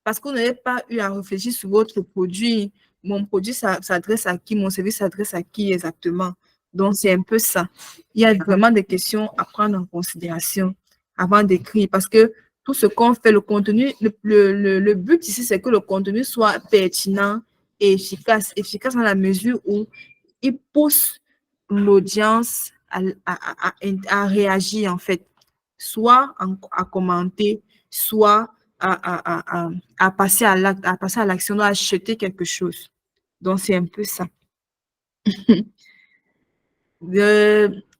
parce que vous n'avez pas eu à réfléchir sur votre produit. Mon produit s'adresse à qui? Mon service s'adresse à qui exactement? Donc, c'est un peu ça. Il y a vraiment des questions à prendre en considération avant d'écrire parce que tout ce qu'on fait, le contenu, le but ici, c'est que le contenu soit pertinent et efficace. Efficace dans la mesure où il pousse l'audience à réagir, en fait, soit à commenter, soit à passer à l'acte, à passer à l'action, à acheter quelque chose. Donc, c'est un peu ça.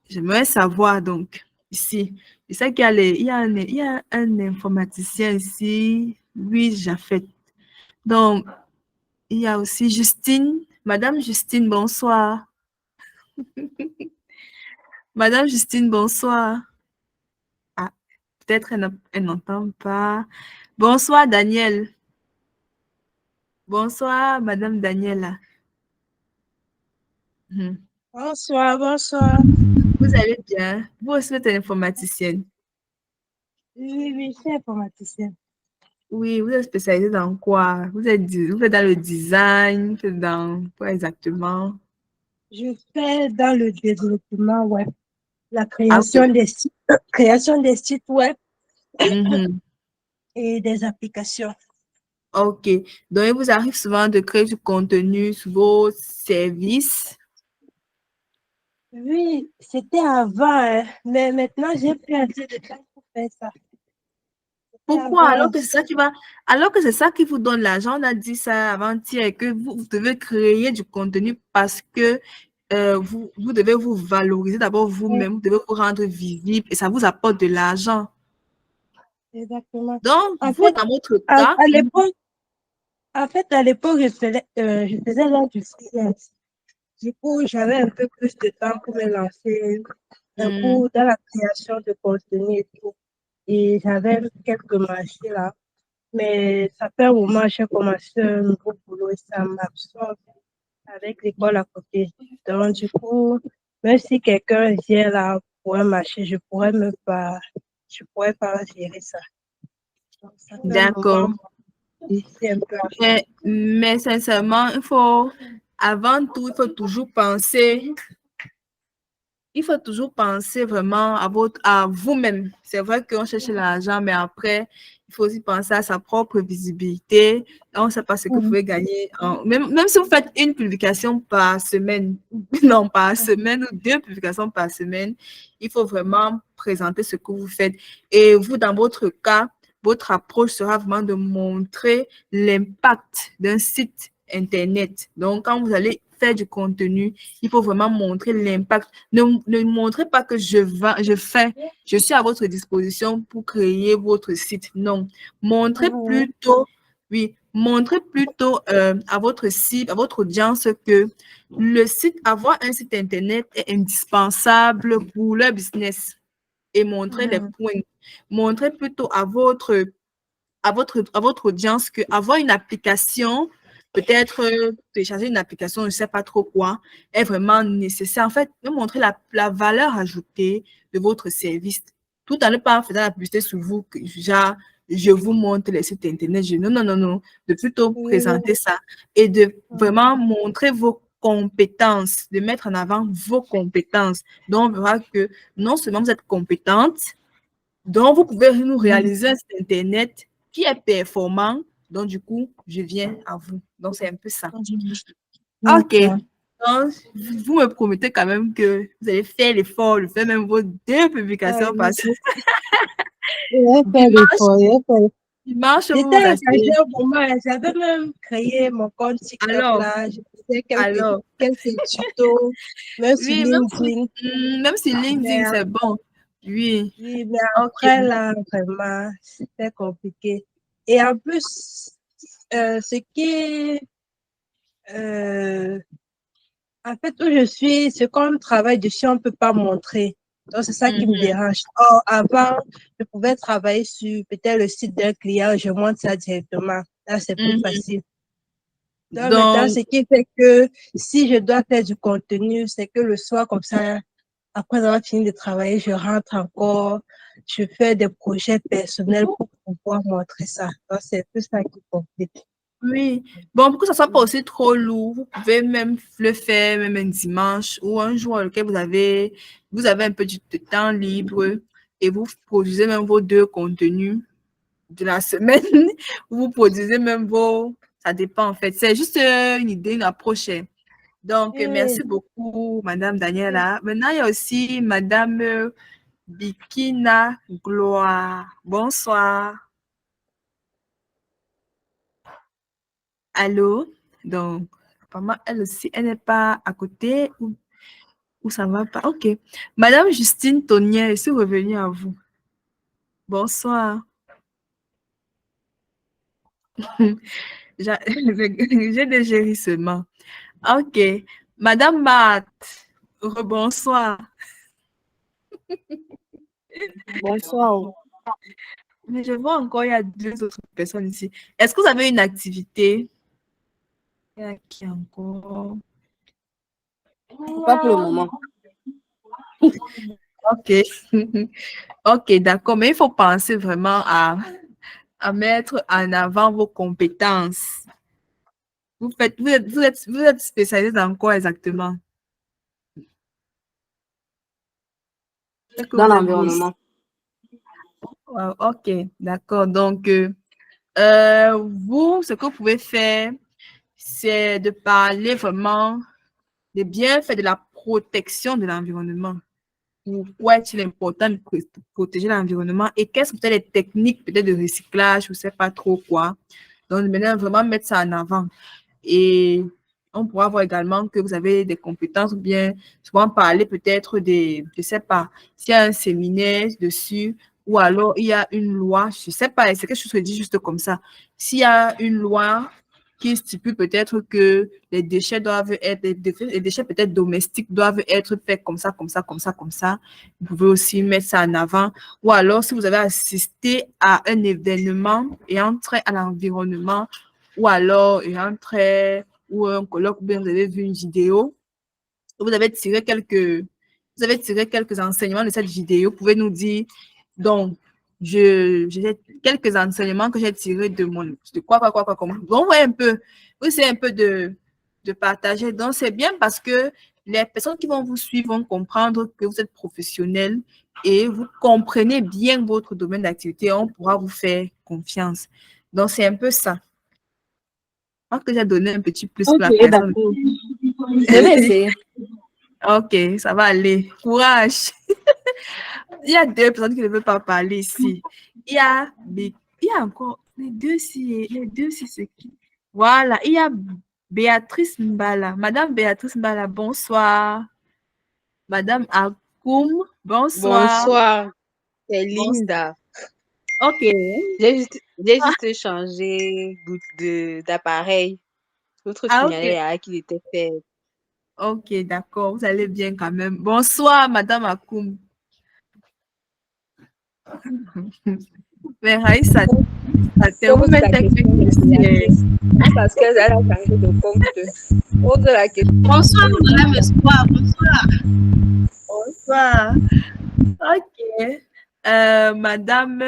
J'aimerais savoir, donc, ici, je sais qu'il y a un informaticien ici, Louis Jaffet. Donc, il y a aussi Justine. Madame Justine, bonsoir. Madame Justine, bonsoir. Ah, peut-être elle n'entend pas. Bonsoir, Daniel. Bonsoir, Madame Daniela. Bonsoir, bonsoir. Vous allez bien? Vous aussi, vous êtes informaticienne. Oui, je suis informaticienne. Oui, vous êtes spécialisée dans quoi? Vous êtes dans le design, vous êtes dans quoi exactement? Je fais dans le développement web, la Ah, création des sites, création des sites web mhm. et des applications. OK. Donc, il vous arrive souvent de créer du contenu sur vos services. Oui, c'était avant, hein, mais maintenant, j'ai plus assez de temps pour faire ça. C'était Pourquoi? avant. Alors que c'est ça qui vous donne l'argent, on a dit ça avant-hier, et que vous devez créer du contenu parce que vous devez vous valoriser d'abord vous-même, vous devez vous rendre visible et ça vous apporte de l'argent. Exactement. Donc, En vous, fait, dans votre à, cas, à l'époque, je faisais là du freelance. Du coup, j'avais un peu plus de temps pour me lancer un hmm, coup dans la création de contenu et tout. Et j'avais quelques marchés là. Mais ça fait un moment que j'ai commencé un nouveau boulot et ça m'absorbe avec l'école à côté. Donc, du coup, même si quelqu'un vient là pour un marché, je pourrais pas gérer ça. Donc, ça fait un d'accord. moment, c'est un peu. Mais sincèrement, avant tout, il faut toujours penser vraiment à vous-même. C'est vrai qu'on cherche l'argent, mais après, il faut aussi penser à sa propre visibilité. On ne sait pas ce que vous pouvez gagner. Même si vous faites une publication par semaine, non, par semaine ou 2 publications par semaine, il faut vraiment présenter ce que vous faites. Et vous, dans votre cas, votre approche sera vraiment de montrer l'impact d'un site Internet. Donc, quand vous allez faire du contenu, il faut vraiment montrer l'impact. Ne montrez pas que je suis à votre disposition pour créer votre site. Non. Montrez plutôt, oui, montrez plutôt à votre cible, à votre audience que avoir un site Internet est indispensable pour leur business et montrer les points. Montrez plutôt à votre audience qu'avoir une application, peut-être télécharger une application, je ne sais pas trop quoi, est vraiment nécessaire. En fait, de montrer la valeur ajoutée de votre service, tout en ne pas faisant la publicité sur vous, genre, je vous montre les sites internet. Non, non, non, non. De plutôt présenter ça et de vraiment montrer vos compétences, de mettre en avant vos compétences. Donc, on verra que non seulement vous êtes compétente, donc vous pouvez nous réaliser un site internet qui est performant. Donc, du coup, je viens à vous. Donc, c'est un peu ça. OK. Donc, vous me promettez quand même que vous allez faire l'effort de faire même vos 2 publications par semaine. Dimanche, vous J'étais vous asseyez. engagée au moment, j'avais même créé mon compte TikTok Alors, là, je faisais alors, quelques tutos, même sur oui, LinkedIn. même si LinkedIn, Mais, c'est bon. Oui, oui, mais OK. après là, vraiment, c'était compliqué. Et en plus, ce qui en fait, où je suis, ce qu'on travaille dessus, on ne peut pas montrer. Donc, c'est ça qui me dérange. Or, avant, je pouvais travailler sur peut-être le site d'un client, je montre ça directement. Là, c'est plus facile. Donc, maintenant, Donc, ce qui fait que si je dois faire du contenu, c'est que le soir, comme ça, après avoir fini de travailler, je rentre encore, je fais des projets personnels pour pouvoir montrer ça. Donc, c'est plus ça qui complique. oui. Bon, pour que ça ne soit pas aussi trop lourd, vous pouvez même le faire même un dimanche ou un jour dans lequel vous avez un peu de temps libre et vous produisez même vos 2 contenus de la semaine. Vous produisez même vos... Ça dépend en fait. C'est juste une idée, une approche. Donc, merci beaucoup, Madame Daniela. Maintenant, il y a aussi Madame Bikina Gloire. Bonsoir. Allô? Donc, apparemment, elle aussi, elle n'est pas à côté ou ça ne va pas. OK. Madame Justine Tonier, je suis revenue à vous. Bonsoir. J'ai des gérissements. OK. Madame Matt, rebonsoir. Bonsoir. Mais je vois encore, il y a 2 autres personnes ici. Est-ce que vous avez une activité? Il y a qui encore? Pas pour le moment. OK. OK, d'accord. Mais il faut penser vraiment à mettre en avant vos compétences. Vous êtes spécialisé dans quoi exactement? Est-ce que Dans vous êtes boss? l'environnement. Wow, OK, d'accord. Donc, vous, ce que vous pouvez faire, c'est de parler vraiment des bienfaits de la protection de l'environnement. Pourquoi est-il important de protéger l'environnement et quelles sont peut-être les techniques peut-être de recyclage, je ne sais pas trop quoi. Donc, maintenant, vraiment mettre ça en avant. Et on pourra voir également que vous avez des compétences ou bien souvent parler peut-être des, je ne sais pas, s'il y a un séminaire dessus ou alors il y a une loi, je ne sais pas, c'est quelque chose que je dis juste comme ça. S'il y a une loi qui stipule peut-être que les déchets doivent être, les déchets peut-être domestiques doivent être faits comme ça, comme ça, comme ça, comme ça. Vous pouvez aussi mettre ça en avant. Ou alors, si vous avez assisté à un événement et entrer à l'environnement, ou alors un trait ou un colloque, ou bien vous avez vu une vidéo, vous avez tiré quelques enseignements de cette vidéo, vous pouvez nous dire, donc, j'ai quelques enseignements que j'ai tirés de comment. Donc, ouais, un peu, oui, c'est un peu de partager. Donc, c'est bien parce que les personnes qui vont vous suivre vont comprendre que vous êtes professionnel et vous comprenez bien votre domaine d'activité. On pourra vous faire confiance. Donc, c'est un peu ça. Je pense que j'ai donné un petit plus pour Ok, la personne. d'accord. Je vais essayer. Ok, ça va aller. Courage. Il y a 2 personnes qui ne veulent pas parler ici. Il y a encore les deux ici, c'est qui? Voilà, il y a Béatrice Mbala. Madame Béatrice Mbala, bonsoir. Madame Akoum, bonsoir. Bonsoir, c'est Bonsoir. Linda. Ok. J'ai juste changé d'appareil. L'autre Ah, ok. signalait qu'il était fait. Ok, d'accord. Vous allez bien quand même. Bonsoir, Madame Akoum. Mais Raïssa, Je vous pose la mettez question à Béatrice. Parce qu'elle a changé de compte. Pose la question. Bonsoir, madame Espoir. Bonsoir. Bonsoir. Ok. Madame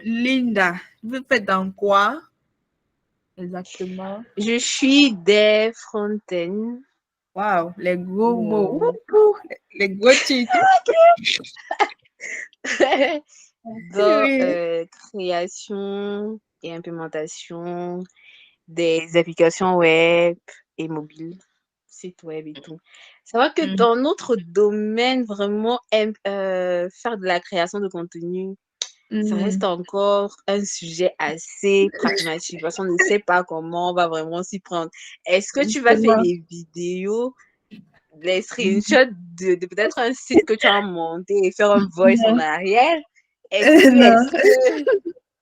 Linda, Vous faites dans quoi exactement? Je suis des front-end. Waouh, les gros mots. Euh, Ouh, les gros titres. dans Oui. création et implémentation des applications web et mobiles, sites web et tout. C'est vrai que Mm. dans notre domaine, vraiment, faire de la création de contenu, ça reste Mm. encore un sujet assez pragmatique parce qu'on ne sait pas comment on va vraiment s'y prendre. Est-ce que tu vas faire Justement. des vidéos, les Mhm. screenshots de peut-être un site que tu as monté et faire un voice en Non. arrière? Est-ce que, Non. est-ce que,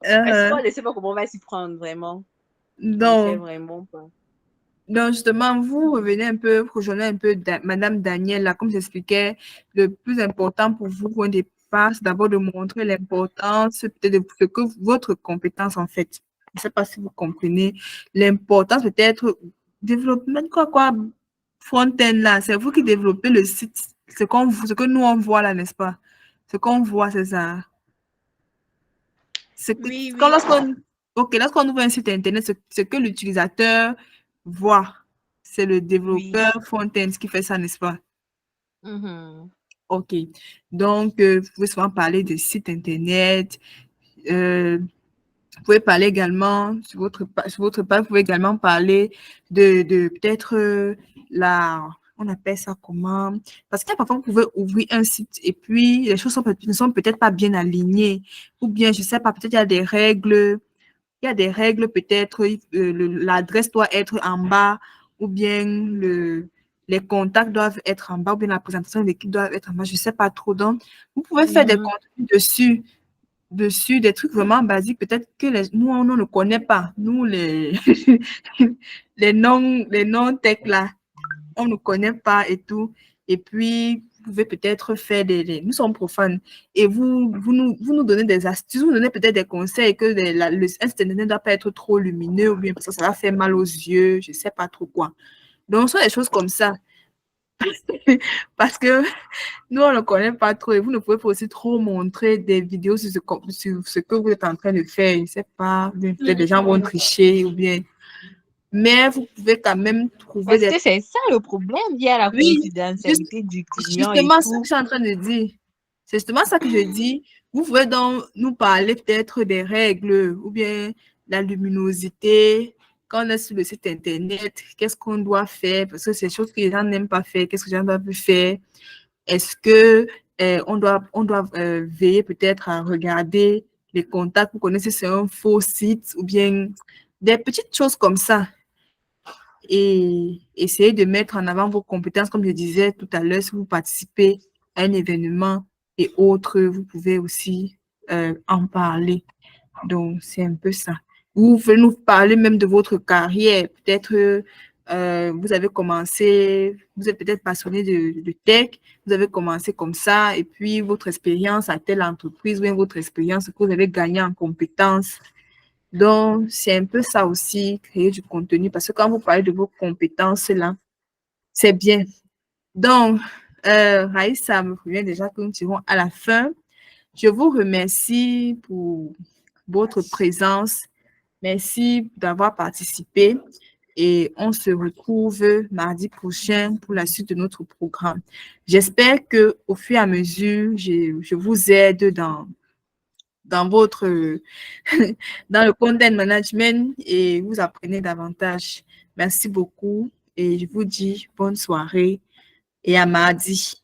est-ce qu'on Uh-huh. ne sait pas comment on va s'y prendre vraiment? On ne sait Donc, vraiment pas. donc, justement, vous revenez un peu, rejoignez un peu Madame Danielle, là, comme j'expliquais, le plus important pour vous, au départ, c'est d'abord de montrer l'importance peut-être de ce que votre compétence, en fait. Je ne sais pas si vous comprenez. L'importance peut-être, développement, quoi, front-end, là, c'est vous qui développez le site. Ce que nous, on voit là, n'est-ce pas? Ce qu'on voit, c'est ça. C'est que, Oui, quand oui, lorsqu'on, ok, lorsqu'on ouvre un site internet, ce que l'utilisateur voit, c'est le oui. développeur front-end qui fait ça, n'est-ce pas? Mhm. Ok. Donc, vous pouvez souvent parler de sites internet. Vous pouvez parler également, sur votre page, vous pouvez également parler de peut-être on appelle ça comment? Parce que parfois, vous pouvez ouvrir un site et puis les choses ne sont peut-être pas bien alignées. Ou bien, je ne sais pas, peut-être il y a des règles. Il y a des règles, peut-être l'adresse doit être en bas, ou bien les contacts doivent être en bas, ou bien la présentation de l'équipe doit être en bas. Je ne sais pas trop. Donc, vous pouvez faire des Mhm. contenus dessus des trucs vraiment basiques, peut-être que nous, on ne connaît pas. Nous, les non-tech là, on ne connaît pas et tout. Et puis, vous pouvez peut-être faire nous sommes profanes. Et vous nous donnez des astuces, vous nous donnez peut-être des conseils que le site ne doit pas être trop lumineux ou bien parce que ça va faire mal aux yeux, je ne sais pas trop quoi. Donc, ce sont des choses comme ça. Parce que nous, on ne connaît pas trop et vous ne pouvez pas aussi trop montrer des vidéos sur ce que vous êtes en train de faire. Je ne sais pas, peut-être des gens vont tricher ou bien. Mais vous pouvez quand même trouver Est-ce des. que c'est ça le problème? Il y a la Oui, confidentialité du client et justement, ce que tout. je suis en train de dire. C'est justement ça que je dis. Vous pouvez donc nous parler peut-être des règles ou bien la luminosité. Quand on est sur le site internet, qu'est-ce qu'on doit faire? Parce que c'est des choses que les gens n'aiment pas faire. Qu'est-ce que les gens doivent faire? Est-ce que on doit veiller peut-être à regarder les contacts pour connaître si c'est un faux site ou bien des petites choses comme ça et essayer de mettre en avant vos compétences, comme je disais tout à l'heure, si vous participez à un événement et autres, vous pouvez aussi en parler. Donc, c'est un peu ça. Vous pouvez nous parler même de votre carrière. Peut-être vous avez commencé, vous êtes peut-être passionné de tech, vous avez commencé comme ça, et puis votre expérience à telle entreprise, ou bien votre expérience que vous avez gagné en compétences. Donc, c'est un peu ça aussi, créer du contenu, parce que quand vous parlez de vos compétences là, c'est bien. Donc, Raïs, ça me revient déjà que nous tirons à la fin. Je vous remercie pour votre présence. Merci d'avoir participé et on se retrouve mardi prochain pour la suite de notre programme. J'espère que au fur et à mesure, je vous aide dans votre dans le content management et vous apprenez davantage. Merci beaucoup et je vous dis bonne soirée et à mardi.